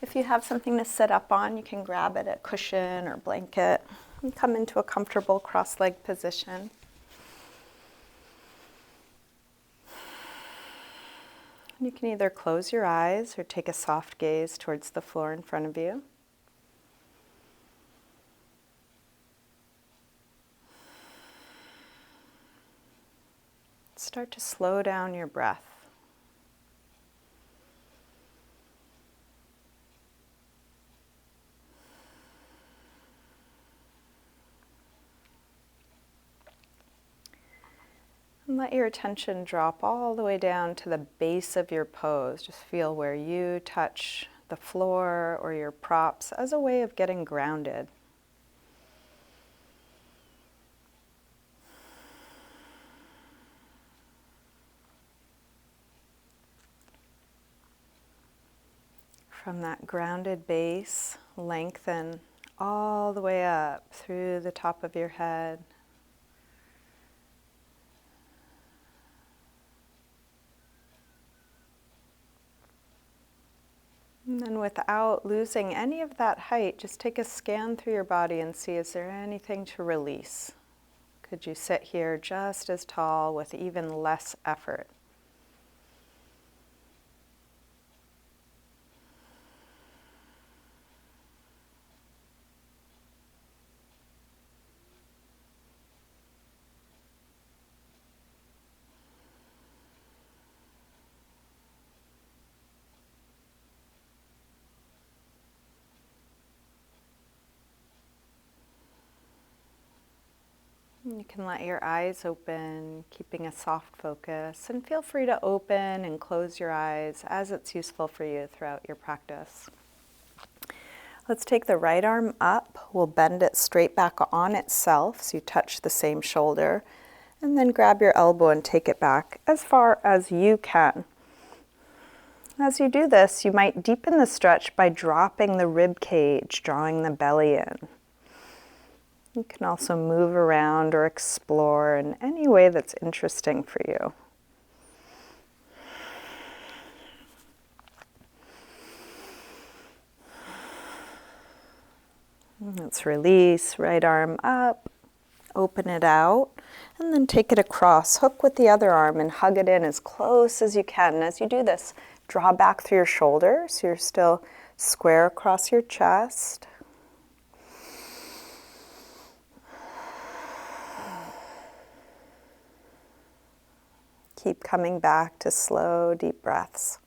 If you have something to sit up on, you can grab it, a cushion or blanket, and come into a comfortable cross-legged position. You can either close your eyes or take a soft gaze towards the floor in front of you. Start to slow down your breath. And let your attention drop all the way down to the base of your pose. Just feel where you touch the floor or your props as a way of getting grounded. From that grounded base, lengthen all the way up through the top of your head. And then without losing any of that height, just take a scan through your body and see, is there anything to release? Could you sit here just as tall with even less effort? You can let your eyes open, keeping a soft focus, and feel free to open and close your eyes as it's useful for you throughout your practice. Let's take the right arm up. We'll bend it straight back on itself so you touch the same shoulder, and then grab your elbow and take it back as far as you can. As you do this, you might deepen the stretch by dropping the rib cage, drawing the belly in. You can also move around or explore in any way that's interesting for you. Let's release, right arm up, open it out, and then take it across. Hook with the other arm and hug it in as close as you can. And as you do this, draw back through your shoulders so you're still square across your chest. Keep coming back to slow, deep breaths.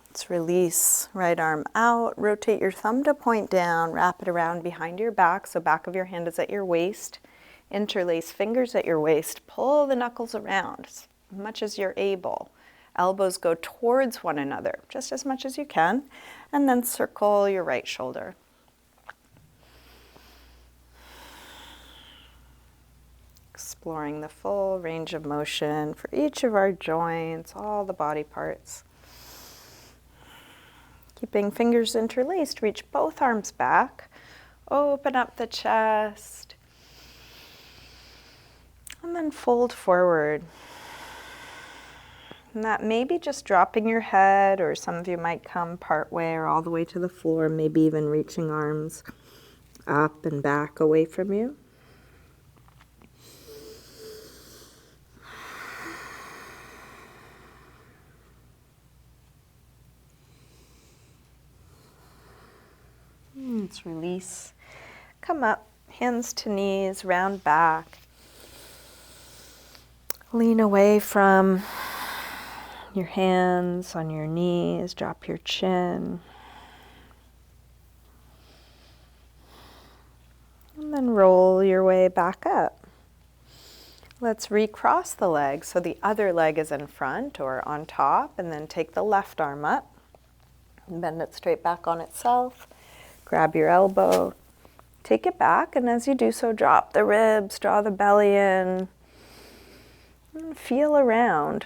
Let's release, right arm out, rotate your thumb to point down, wrap it around behind your back, so back of your hand is at your waist. Interlace fingers at your waist, pull the knuckles around as much as you're able. Elbows go towards one another, just as much as you can, and then circle your right shoulder. Exploring the full range of motion for each of our joints, all the body parts. Keeping fingers interlaced, reach both arms back, open up the chest, and then fold forward. And that may be just dropping your head, or some of you might come part way or all the way to the floor, maybe even reaching arms up and back away from you. Let's release. Come up, hands to knees, round back. Lean away from your hands on your knees, drop your chin. And then roll your way back up. Let's recross the leg so the other leg is in front or on top, and then take the left arm up and bend it straight back on itself. Grab your elbow, take it back, and as you do so, drop the ribs, draw the belly in, and feel around.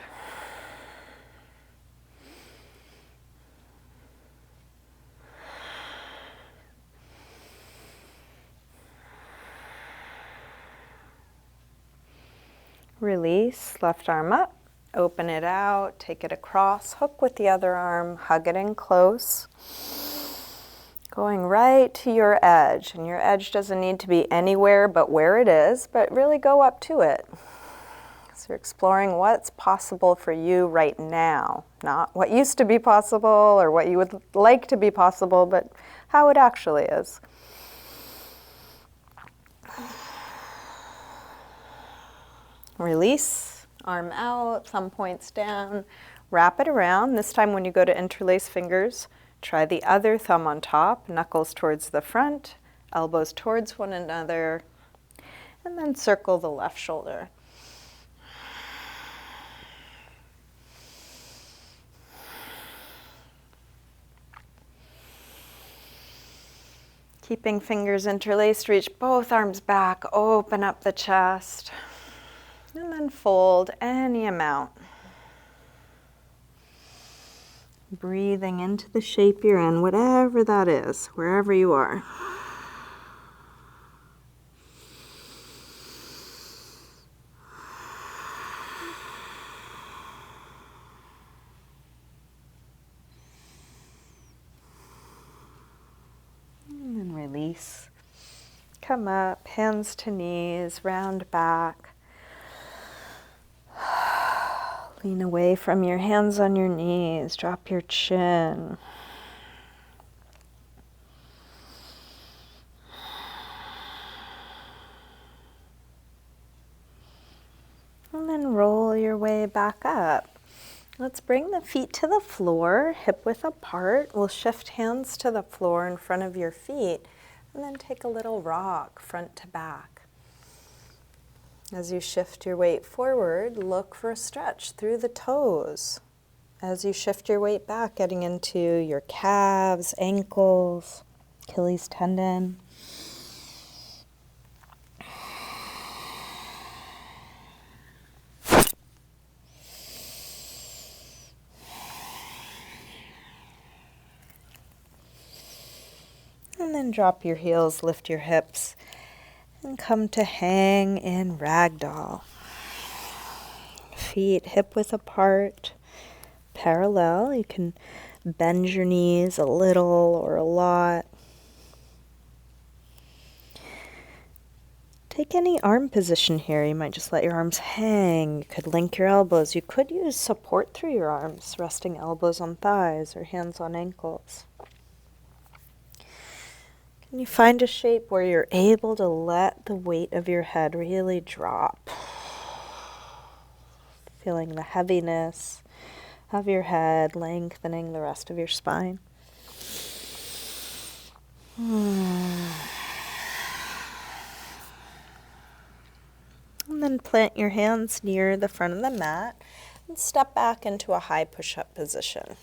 Release, left arm up, Open it out, take it across, hook with the other arm, hug it in close. Going right to your edge, and your edge doesn't need to be anywhere but where it is, but really go up to it. So you're exploring what's possible for you right now, not what used to be possible or what you would like to be possible, but how it actually is. Release, arm out, thumb points down, wrap it around. This time when you go to interlace fingers, try the other thumb on top, knuckles towards the front, elbows towards one another, and then circle the left shoulder. Keeping fingers interlaced, reach both arms back, open up the chest. And then fold any amount. Breathing into the shape you're in, whatever that is, wherever you are. And then release. Come up, hands to knees, round back. Lean away from your hands on your knees, drop your chin. And then roll your way back up. Let's bring the feet to the floor, hip width apart. We'll shift hands to the floor in front of your feet, and then take a little rock front to back. As you shift your weight forward, look for a stretch through the toes. As you shift your weight back, getting into your calves, ankles, Achilles tendon. And then drop your heels, lift your hips, and come to hang in Ragdoll. Feet hip width apart, parallel. You can bend your knees a little or a lot. Take any arm position here. You might just let your arms hang. You could link your elbows. You could use support through your arms, resting elbows on thighs or hands on ankles. Can you find a shape where you're able to let the weight of your head really drop? Feeling the heaviness of your head, lengthening the rest of your spine. And then plant your hands near the front of the mat and step back into a high push-up position.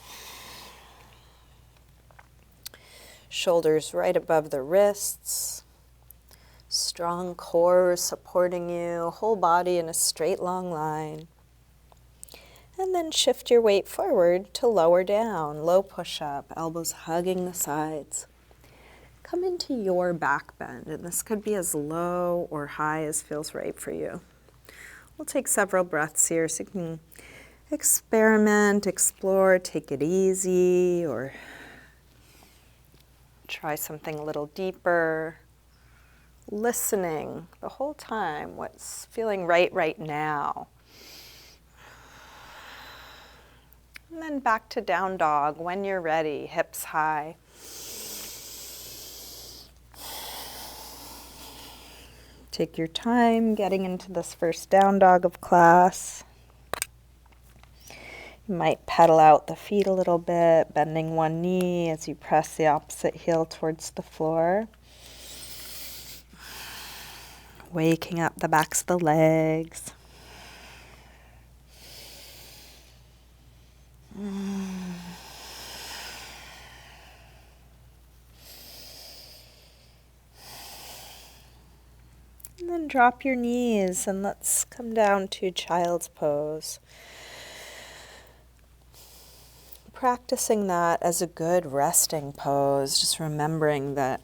Shoulders right above the wrists. Strong core supporting you, whole body in a straight long line. And then shift your weight forward to lower down, low push-up, elbows hugging the sides. Come into your back bend, and this could be as low or high as feels right for you. We'll take several breaths here, so you can experiment, explore, take it easy, or try something a little deeper. Listening the whole time, what's feeling right now. And then back to down dog when you're ready, hips high. Take your time getting into this first down dog of class. You might pedal out the feet a little bit, bending one knee as you press the opposite heel towards the floor. Waking up the backs of the legs. And then drop your knees and let's come down to child's pose. Practicing that as a good resting pose, just remembering that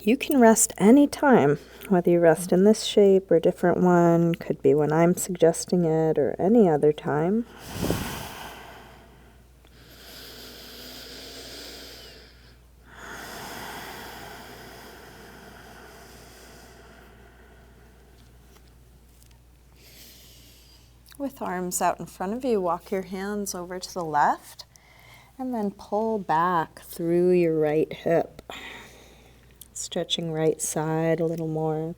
You can rest anytime, whether you rest in this shape or a different one, could be when I'm suggesting it or any other time. With arms out in front of you, walk your hands over to the left and then pull back through your right hip. Stretching right side a little more.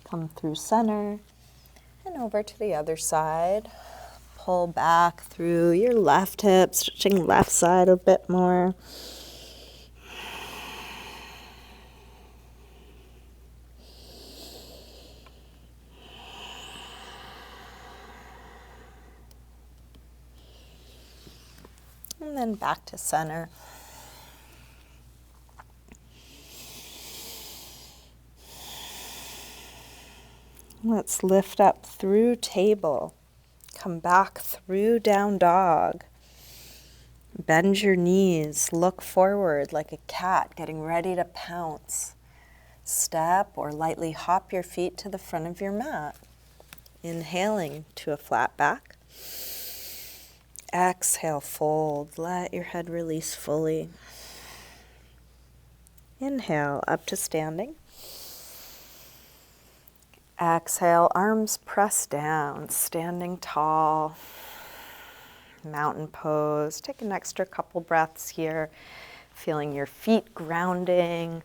Come through center and over to the other side. Pull back through your left hip, stretching left side a bit more. And then back to center. Let's lift up through table. Come back through down dog. Bend your knees. Look forward like a cat getting ready to pounce. Step or lightly hop your feet to the front of your mat. Inhaling to a flat back. Exhale, fold. Let your head release fully. Inhale, up to standing. Exhale, arms press down, standing tall. Mountain pose. Take an extra couple breaths here. Feeling your feet grounding.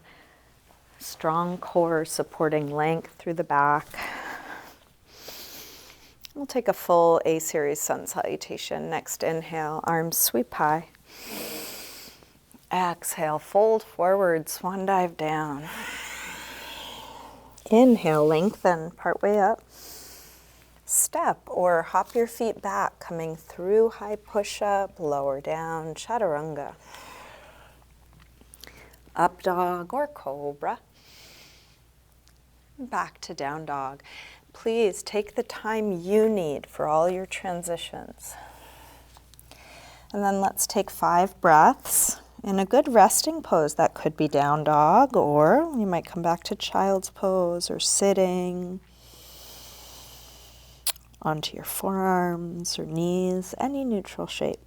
Strong core supporting length through the back. We'll take a full A-series sun salutation. Next inhale, arms sweep high. Exhale, fold forward, swan dive down. Inhale, lengthen, partway up. Step or hop your feet back, coming through high push-up, lower down, chaturanga. Up dog or cobra. Back to down dog. Please take the time you need for all your transitions. And then let's take 5 breaths in a good resting pose. That could be down dog, or you might come back to child's pose or sitting onto your forearms or knees, any neutral shape.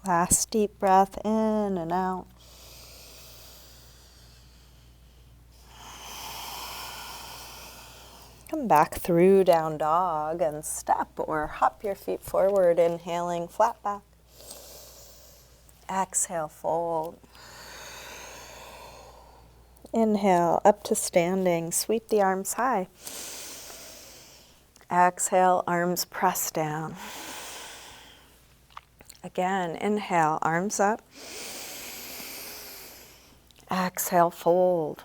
Last deep breath in and out. Come back through down dog and step or hop your feet forward, inhaling flat back. Exhale, fold. Inhale, up to standing, sweep the arms high. Exhale, arms press down. Again, inhale, arms up. Exhale, fold.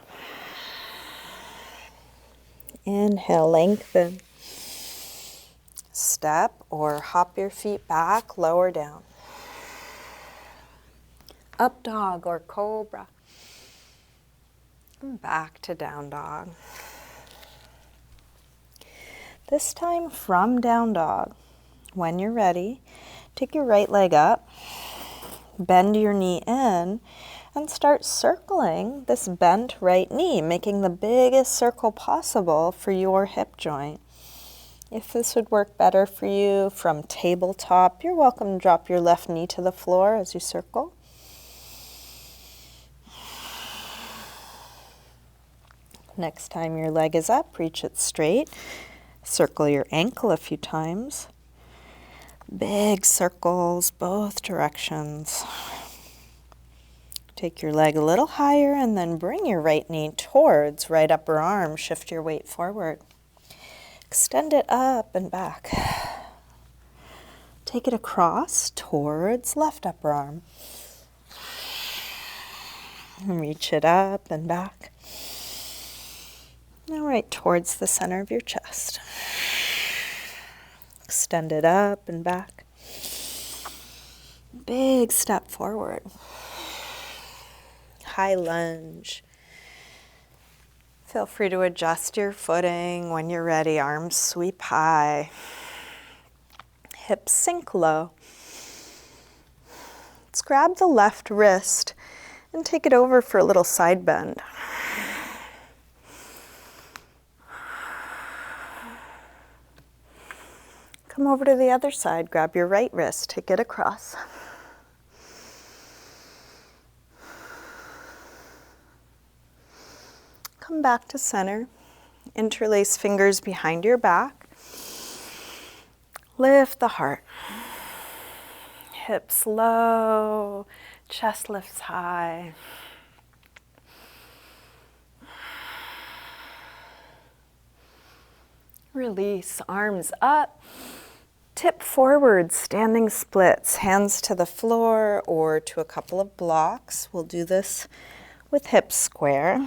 Inhale, lengthen. Step or hop your feet back, lower down. Up dog or cobra. And back to down dog. This time from down dog. When you're ready, take your right leg up, bend your knee in, and start circling this bent right knee, making the biggest circle possible for your hip joint. If this would work better for you from tabletop, you're welcome to drop your left knee to the floor as you circle. Next time your leg is up, reach it straight. Circle your ankle a few times. Big circles, both directions. Take your leg a little higher and then bring your right knee towards right upper arm. Shift your weight forward. Extend it up and back. Take it across towards left upper arm. Reach it up and back. Now right towards the center of your chest. Extend it up and back. Big step forward. High lunge. Feel free to adjust your footing when you're ready. Arms sweep high. Hips sink low. Let's grab the left wrist and take it over for a little side bend. Come over to the other side. Grab your right wrist. Take it across. Come back to center. Interlace fingers behind your back. Lift the heart. Hips low. Chest lifts high. Release. Arms up. Tip forward, standing splits. Hands to the floor or to a couple of blocks. We'll do this with hips square.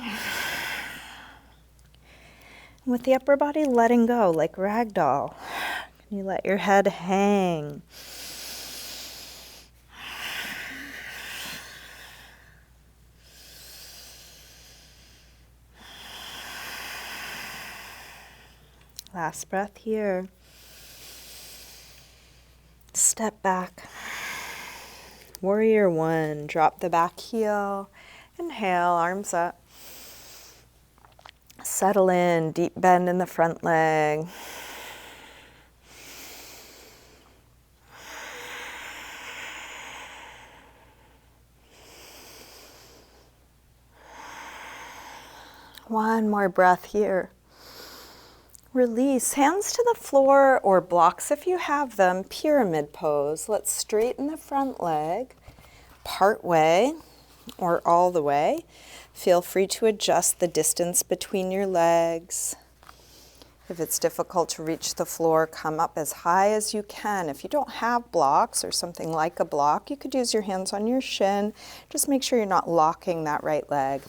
With the upper body letting go, like Ragdoll. Can you let your head hang? Last breath here. Step back. Warrior one. Drop the back heel. Inhale, arms up. Settle in, deep bend in the front leg. One more breath here. Release, hands to the floor or blocks if you have them, pyramid pose. Let's straighten the front leg, part way or all the way. Feel free to adjust the distance between your legs. If it's difficult to reach the floor, come up as high as you can. If you don't have blocks or something like a block, you could use your hands on your shin. Just make sure you're not locking that right leg.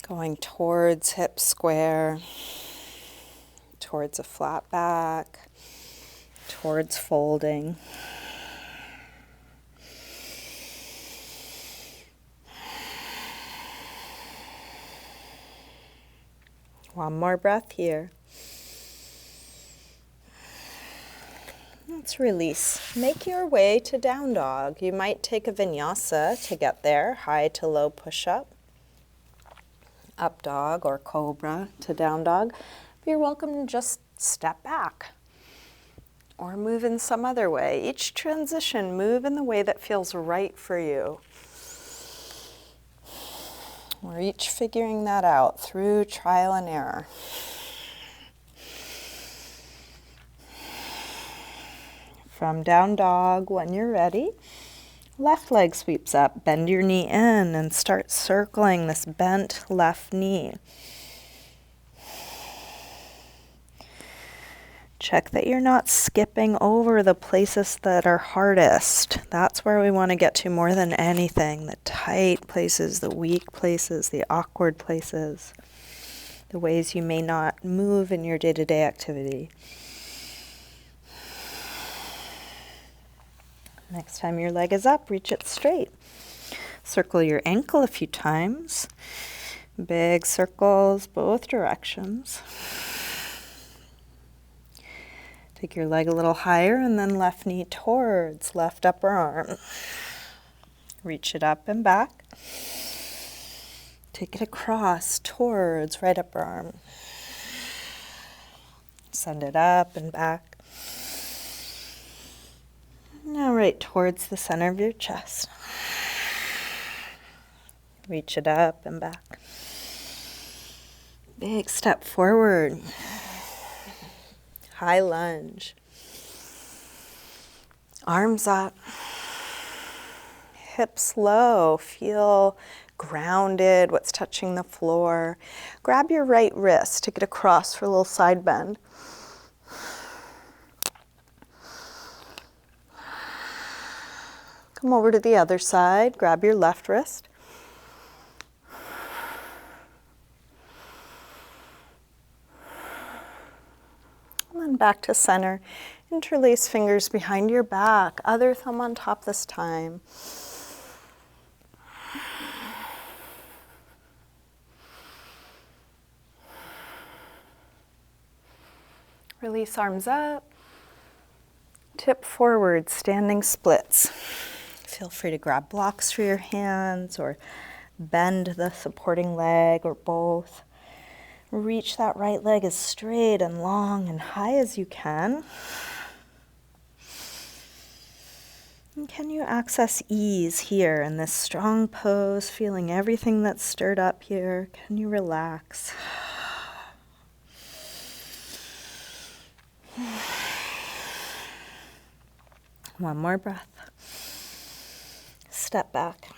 Going towards hip square, towards a flat back, towards folding. One more breath here. Let's release. Make your way to down dog. You might take a vinyasa to get there, high to low push-up. Up dog or cobra to down dog. You're welcome to just step back or move in some other way. Each transition, move in the way that feels right for you. We're each figuring that out through trial and error. From down dog, when you're ready, left leg sweeps up, bend your knee in and start circling this bent left knee. Check that you're not skipping over the places that are hardest. That's where we want to get to more than anything. The tight places, the weak places, the awkward places, the ways you may not move in your day-to-day activity. Next time your leg is up, reach it straight. Circle your ankle a few times. Big circles both directions. Take your leg a little higher and then left knee towards left upper arm. Reach it up and back. Take it across towards right upper arm. Send it up and back. Now right towards the center of your chest. Reach it up and back. Big step forward. High lunge. Arms up. Hips low. Feel grounded. What's touching the floor. Grab your right wrist. Take it across for a little side bend. Come over to the other side. Grab your left wrist. And then And back to center. Interlace fingers behind your back. Other thumb on top this time. Release arms up. Tip forward, standing splits. Feel free to grab blocks for your hands or bend the supporting leg or both. Reach that right leg as straight and long and high as you can. And can you access ease here in this strong pose, feeling everything that's stirred up here? Can you relax? One more breath. Step back.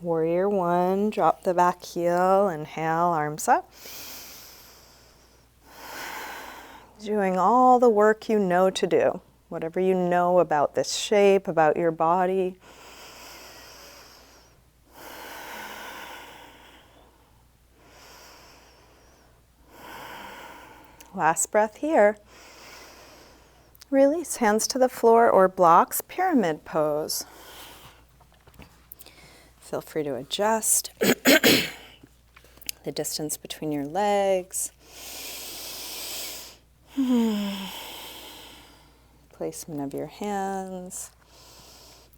Warrior one, drop the back heel, inhale, arms up. Doing all the work you know to do, whatever you know about this shape, about your body. Last breath here. Release, hands to the floor or blocks, pyramid pose. Feel free to adjust the distance between your legs. Placement of your hands.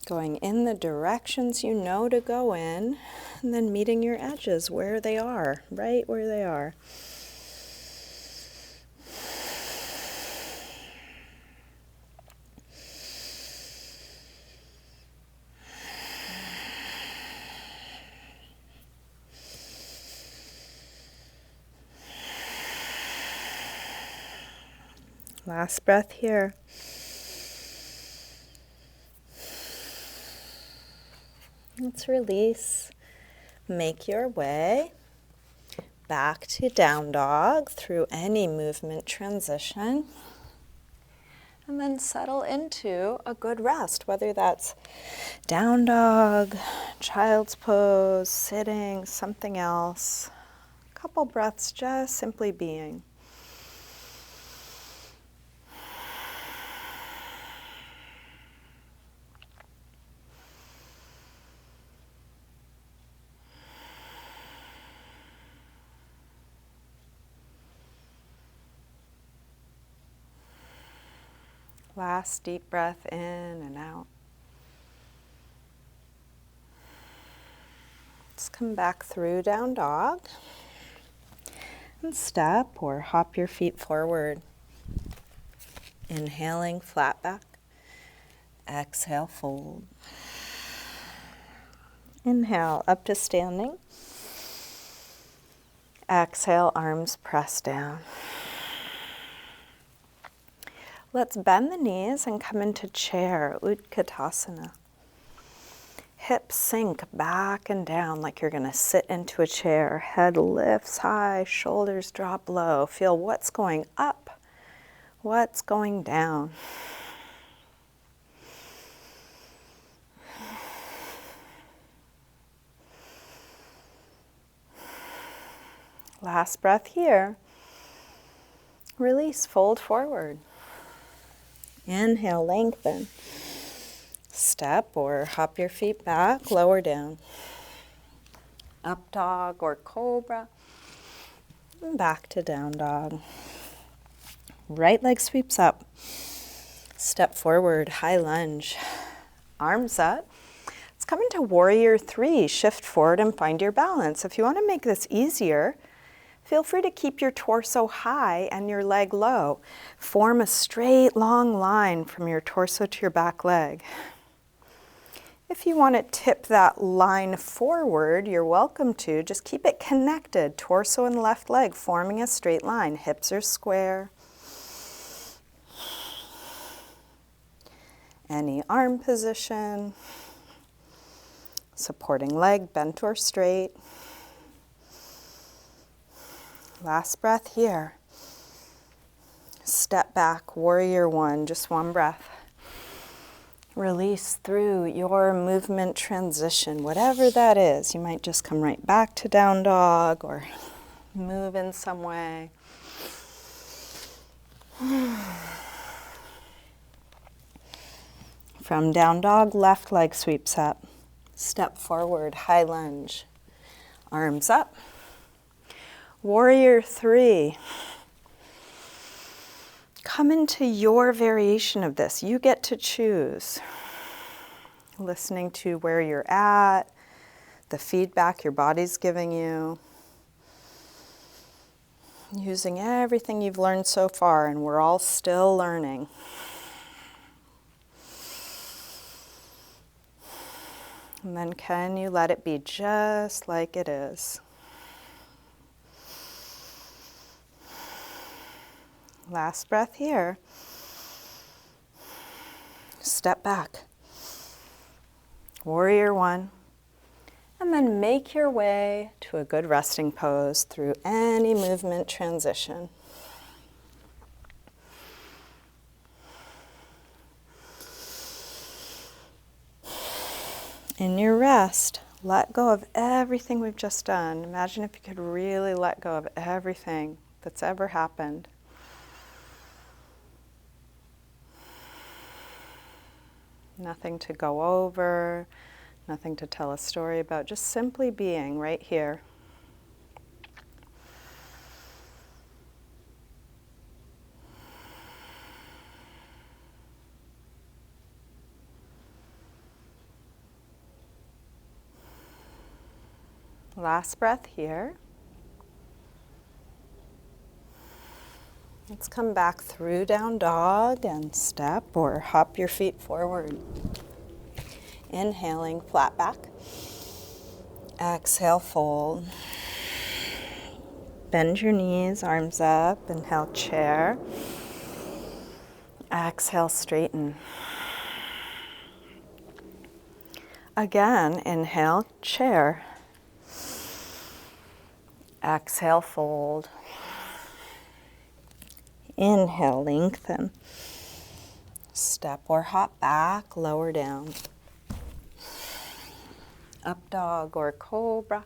Going in the directions you know to go in, and then meeting your edges where they are, right where they are. Last breath here. Let's release. Make your way back to down dog through any movement transition. And then settle into a good rest, whether that's down dog, child's pose, sitting, something else. A couple breaths just simply being. Last deep breath in and out. Let's come back through down dog. And step or hop your feet forward. Inhaling, flat back. Exhale, fold. Inhale, up to standing. Exhale, arms press down. Let's bend the knees and come into chair, Utkatasana. Hips sink back and down like you're going to sit into a chair. Head lifts high, shoulders drop low. Feel what's going up, what's going down. Last breath here. Release, fold forward. Inhale, lengthen. Step or hop your feet back, lower down. Up dog or cobra. And back to down dog. Right leg sweeps up. Step forward, high lunge. Arms up. Let's come into warrior three. Shift forward and find your balance. If you want to make this easier, feel free to keep your torso high and your leg low. Form a straight, long line from your torso to your back leg. If you want to tip that line forward, you're welcome to. Just keep it connected, torso and left leg forming a straight line. Hips are square. Any arm position. Supporting leg bent or straight. Last breath here. Step back, warrior one, just one breath. Release through your movement transition, whatever that is. You might just come right back to down dog or move in some way. From down dog, left leg sweeps up. Step forward, high lunge. Arms up. Warrior 3. Come into your variation of this. You get to choose. Listening to where you're at, the feedback your body's giving you. Using everything you've learned so far, and we're all still learning. And then can you let it be just like it is? Last breath here. Step back. Warrior 1. And then make your way to a good resting pose through any movement transition. In your rest, let go of everything we've just done. Imagine if you could really let go of everything that's ever happened. Nothing to go over, nothing to tell a story about, just simply being right here. Last breath here. Let's come back through down dog and step or hop your feet forward. Inhaling, flat back. Exhale, fold. Bend your knees, arms up. Inhale, chair. Exhale, straighten. Again, inhale, chair. Exhale, fold. Inhale, lengthen. Step or hop back, lower down. Up dog or cobra.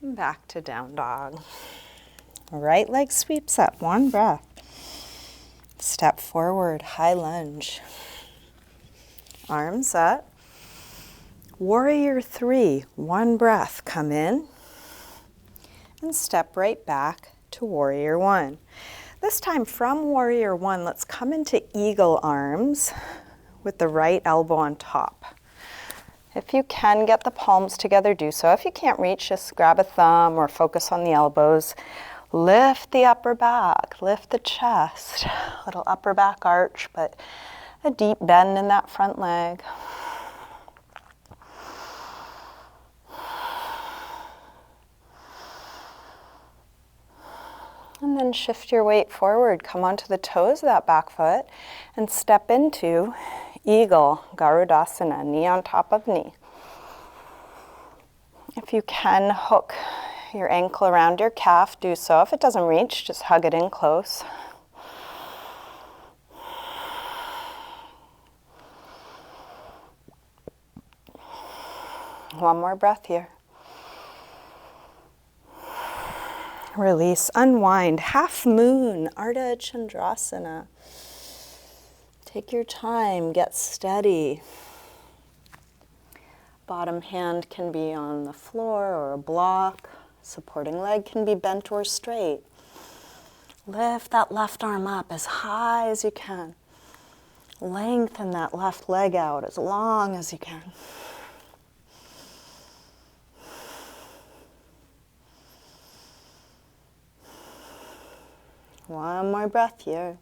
Back to down dog. Right leg sweeps up, one breath. Step forward, high lunge. Arms up. Warrior 3, one breath. Come in. And step right back to Warrior 1. This time from Warrior 1, let's come into eagle arms with the right elbow on top. If you can get the palms together, do so. If you can't reach, just grab a thumb or focus on the elbows. Lift the upper back, lift the chest. Little upper back arch, but a deep bend in that front leg. And then shift your weight forward. Come onto the toes of that back foot and step into eagle, Garudasana, knee on top of knee. If you can hook your ankle around your calf, do so. If it doesn't reach, just hug it in close. One more breath here. Release, unwind, half moon, Ardha Chandrasana. Take your time, get steady. Bottom hand can be on the floor or a block. Supporting leg can be bent or straight. Lift that left arm up as high as you can. Lengthen that left leg out as long as you can. One more breath here.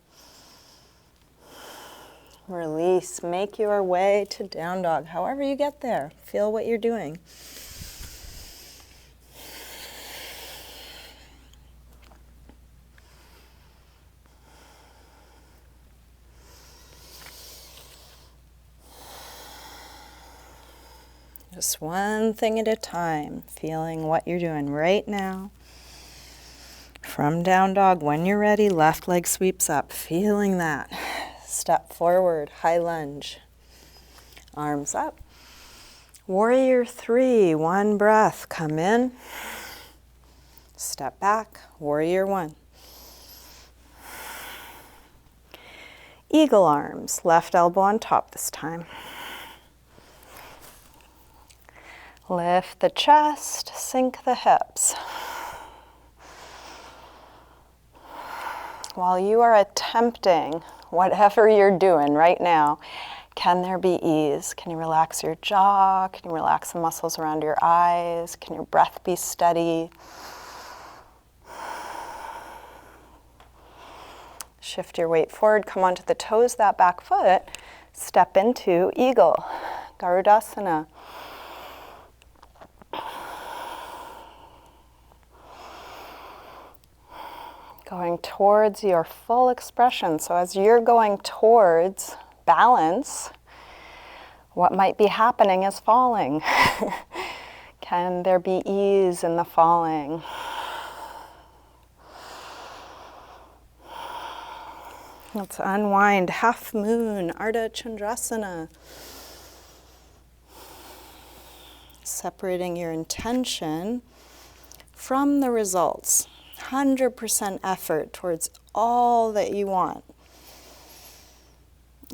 Release. Make your way to down dog. However you get there, feel what you're doing. Just one thing at a time, feeling what you're doing right now. From down dog, when you're ready, left leg sweeps up, feeling that. Step forward, high lunge. Arms up. Warrior 3, one breath. Come in. Step back, Warrior 1. Eagle arms, left elbow on top this time. Lift the chest, sink the hips. While you are attempting whatever you're doing right now, can there be ease? Can you relax your jaw? Can you relax the muscles around your eyes? Can your breath be steady? Shift your weight forward, come onto the toes, that back foot. Step into eagle, Garudasana. Going towards your full expression. So as you're going towards balance, what might be happening is falling. Can there be ease in the falling? Let's unwind. Half moon, Ardha Chandrasana. Separating your intention from the results. 100% effort towards all that you want.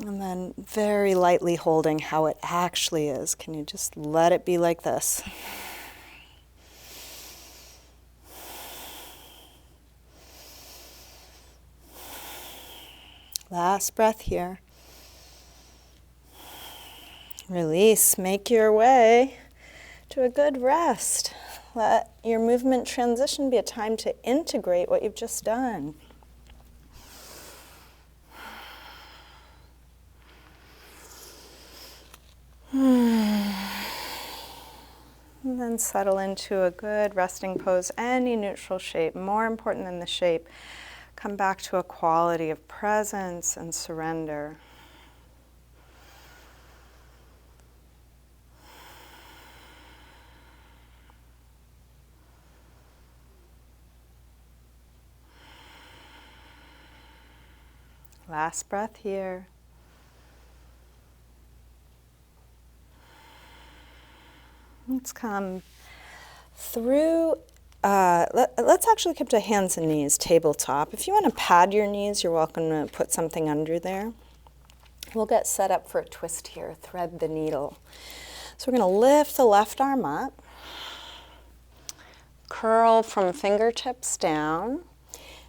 And then very lightly holding how it actually is. Can you just let it be like this? Last breath here. Release, make your way to a good rest. Let your movement transition be a time to integrate what you've just done. And then settle into a good resting pose, any neutral shape. More important than the shape, come back to a quality of presence and surrender. Last breath here. Let's come through. Let's actually come to hands and knees, tabletop. If you want to pad your knees, you're welcome to put something under there. We'll get set up for a twist here. Thread the needle. So we're going to lift the left arm up. Curl from fingertips down.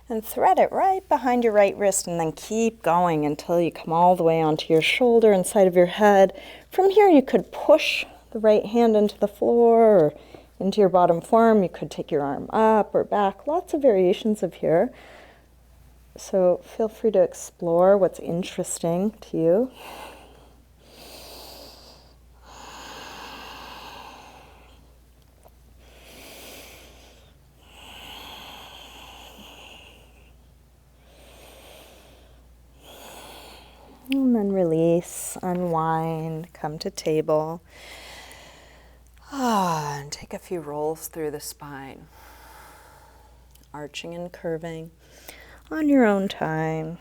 And thread it right behind your right wrist, and then keep going until you come all the way onto your shoulder and side of your head. From here, you could push the right hand into the floor or into your bottom forearm. You could take your arm up or back. Lots of variations of here. So feel free to explore what's interesting to you. And then release, unwind, come to table. And take a few rolls through the spine. Arching and curving on your own time.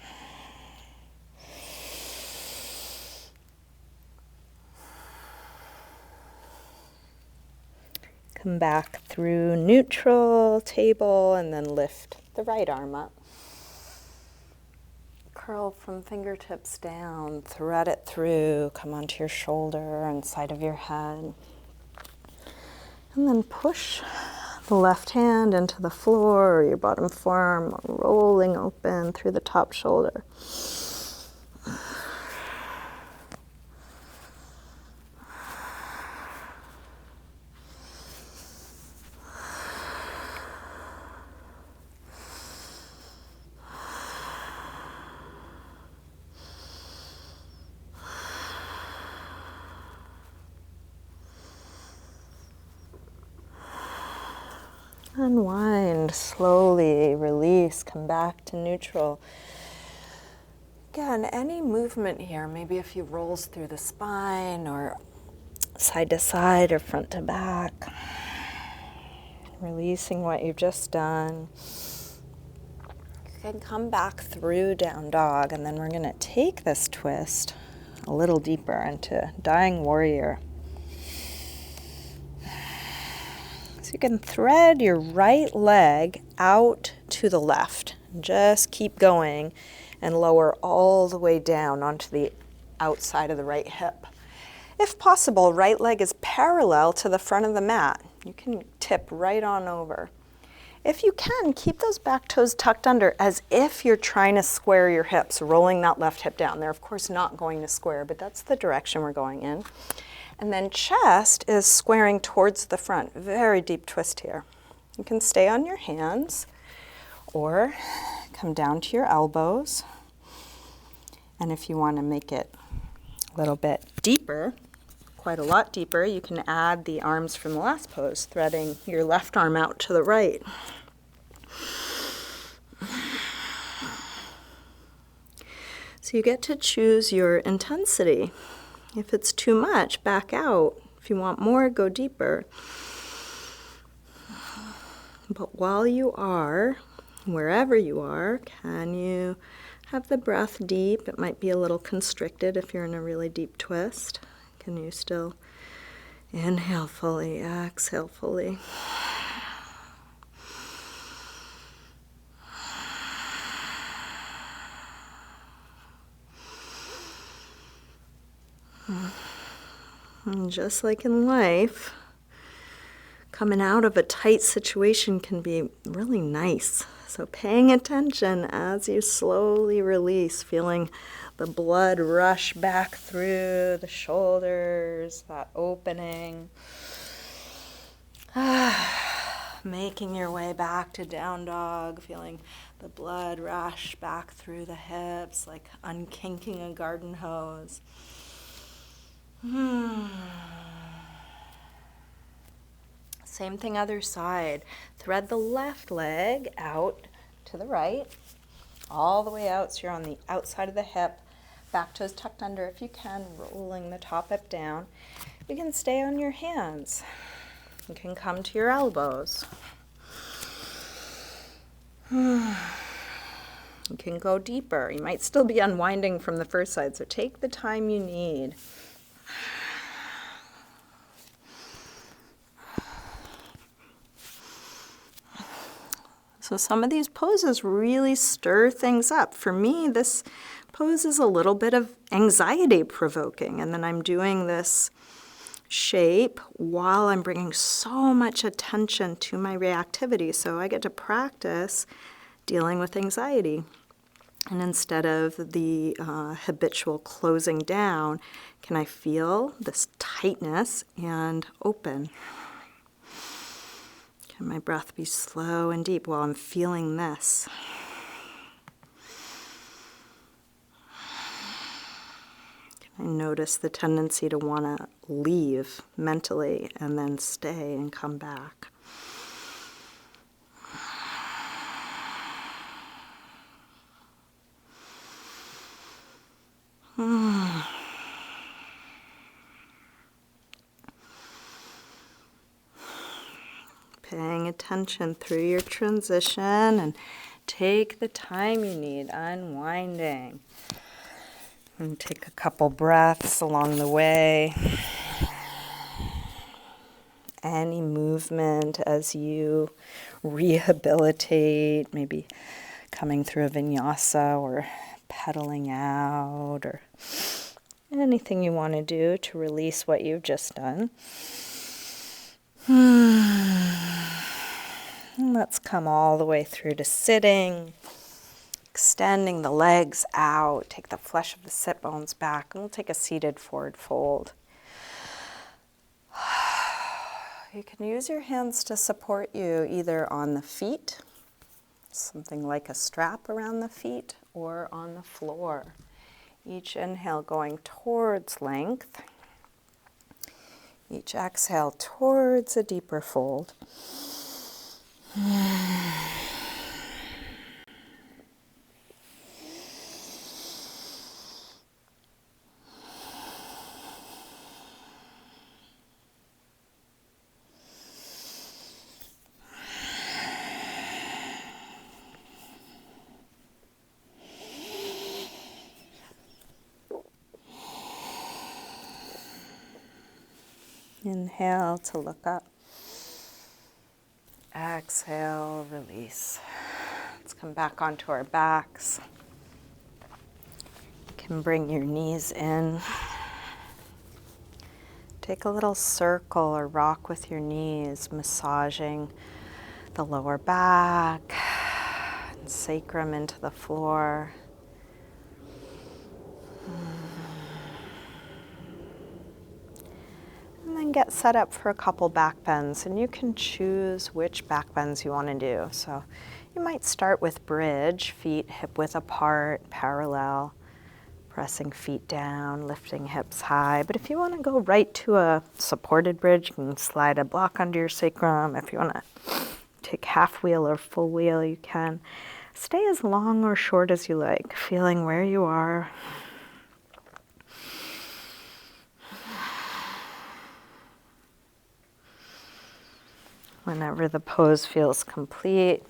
Come back through neutral, table, and then lift the right arm up. Curl from fingertips down, thread it through, come onto your shoulder and side of your head. And then push the left hand into the floor or your bottom forearm, rolling open through the top shoulder. Unwind, slowly release, come back to neutral. Again, any movement here, maybe a few rolls through the spine or side to side or front to back. Releasing what you've just done. You can come back through down dog, and then we're going to take this twist a little deeper into dying warrior. So you can thread your right leg out to the left. Just keep going and lower all the way down onto the outside of the right hip. If possible, right leg is parallel to the front of the mat. You can tip right on over. If you can, keep those back toes tucked under as if you're trying to square your hips, rolling that left hip down. They're of course not going to square, but that's the direction we're going in. And then chest is squaring towards the front. Very deep twist here. You can stay on your hands or come down to your elbows. And if you want to make it a little bit deeper, quite a lot deeper, you can add the arms from the last pose, threading your left arm out to the right. So you get to choose your intensity. If it's too much, back out. If you want more, go deeper. But while you are, wherever you are, can you have the breath deep? It might be a little constricted if you're in a really deep twist. Can you still inhale fully, exhale fully? And just like in life, coming out of a tight situation can be really nice. So paying attention as you slowly release, feeling the blood rush back through the shoulders, that opening. Making your way back to down dog, feeling the blood rush back through the hips, like unkinking a garden hose. Same thing other side. Thread the left leg out to the right, all the way out so you're on the outside of the hip. Back toes tucked under if you can, rolling the top hip down. You can stay on your hands. You can come to your elbows. You can go deeper. You might still be unwinding from the first side, so take the time you need. So some of these poses really stir things up. For me, this pose is a little bit of anxiety provoking, and then I'm doing this shape while I'm bringing so much attention to my reactivity. So I get to practice dealing with anxiety. And instead of the habitual closing down, can I feel this tightness and open? Can my breath be slow and deep while I'm feeling this? Can I notice the tendency to want to leave mentally and then stay and come back? Paying attention through your transition and take the time you need, unwinding. And take a couple breaths along the way. Any movement as you rehabilitate, maybe coming through a vinyasa or pedaling out or anything you want to do to release what you've just done. And let's come all the way through to sitting, extending the legs out, take the flesh of the sit bones back, and we'll take a seated forward fold. You can use your hands to support you either on the feet, something like a strap around the feet, or on the floor. Each inhale going towards length. Each exhale towards a deeper fold. Inhale to look up. Exhale, release. Let's come back onto our backs. can bring your knees in. Take a little circle or rock with your knees, massaging the lower back and sacrum into the floor. And then get set up for a couple back bends, and you can choose which back bends you want to do. So you might start with bridge, feet hip width apart, parallel, pressing feet down, lifting hips high. But if you want to go right to a supported bridge, you can slide a block under your sacrum. If you want to take half wheel or full wheel, you can. Stay as long or short as you like, feeling where you are. Whenever the pose feels complete,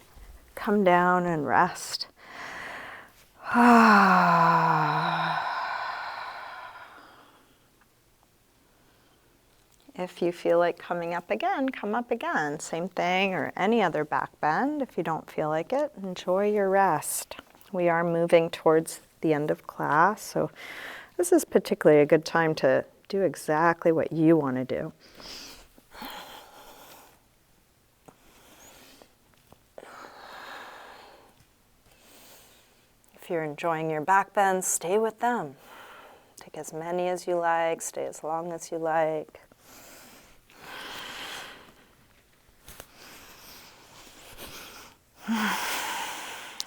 come down and rest. If you feel like coming up again, come up again. Same thing, or any other back bend. If you don't feel like it, enjoy your rest. We are moving towards the end of class, so this is particularly a good time to do exactly what you want to do. If you're enjoying your back bends, stay with them. Take as many as you like, stay as long as you like.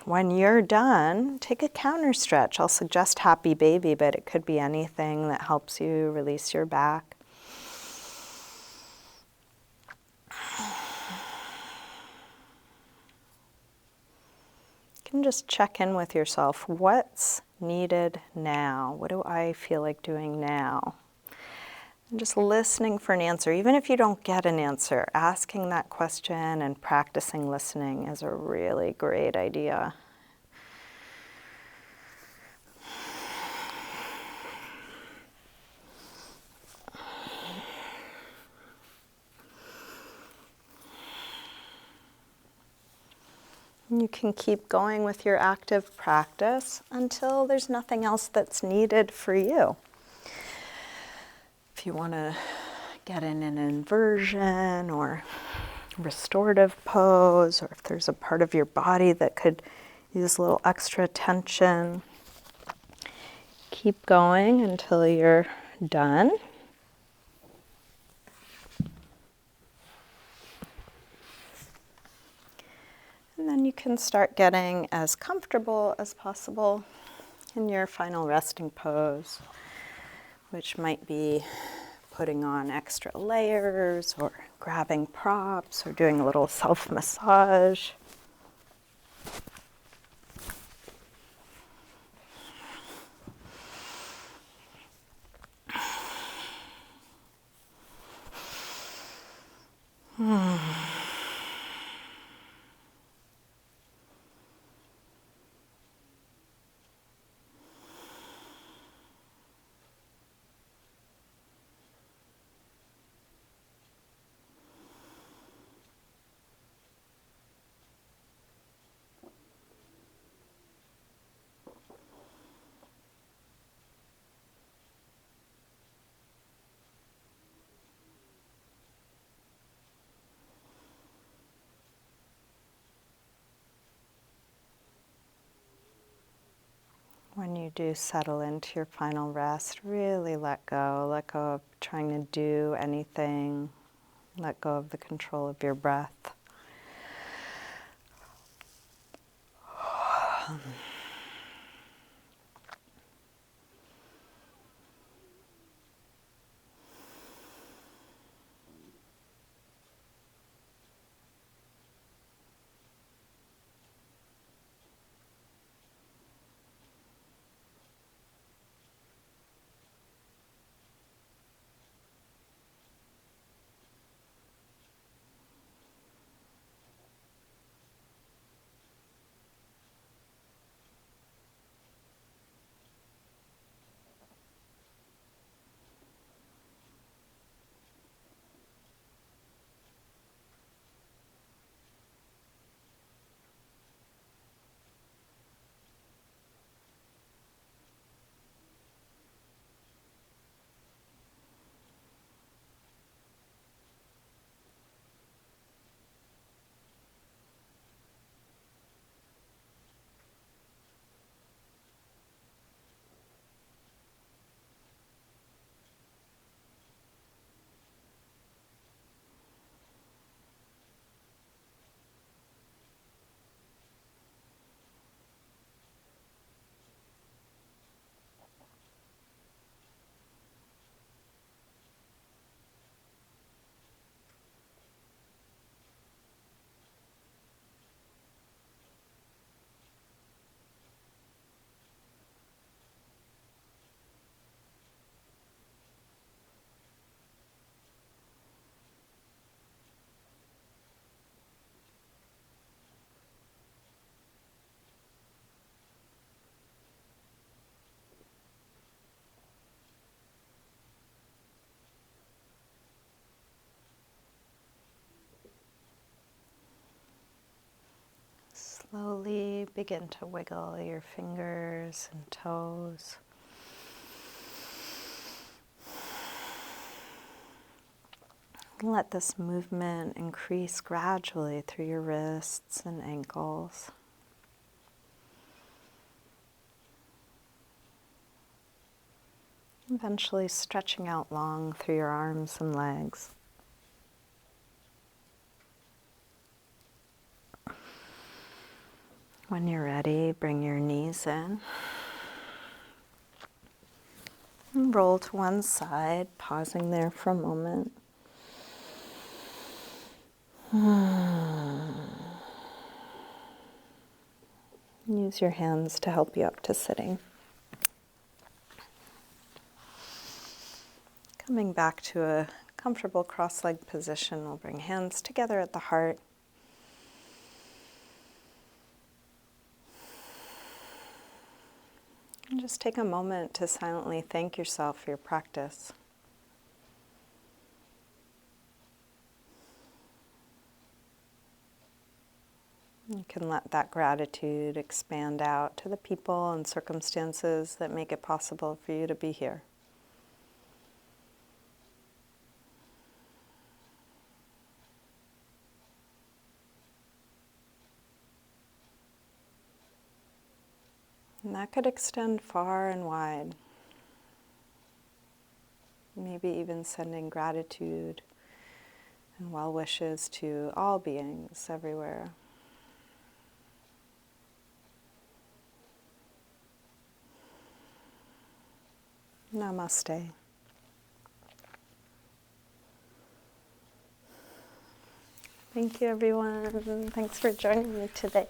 When you're done, take a counter stretch. I'll suggest happy baby, but it could be anything that helps you release your back. You can just check in with yourself. What's needed now? What do I feel like doing now? And just listening for an answer. Even if you don't get an answer, asking that question and practicing listening is a really great idea. You can keep going with your active practice until there's nothing else that's needed for you. If you want to get in an inversion or restorative pose, or if there's a part of your body that could use a little extra tension, keep going until you're done. And then you can start getting as comfortable as possible in your final resting pose, which might be putting on extra layers or grabbing props or doing a little self-massage. When you do settle into your final rest, really let go. Let go of trying to do anything. Let go of the control of your breath. Slowly begin to wiggle your fingers and toes. Let this movement increase gradually through your wrists and ankles. Eventually stretching out long through your arms and legs. When you're ready, bring your knees in. And roll to one side, pausing there for a moment. Use your hands to help you up to sitting. Coming back to a comfortable cross-legged position, we'll bring hands together at the heart. And just take a moment to silently thank yourself for your practice. You can let that gratitude expand out to the people and circumstances that make it possible for you to be here. And that could extend far and wide. Maybe even sending gratitude and well wishes to all beings everywhere. Namaste. Thank you, everyone. Thanks for joining me today.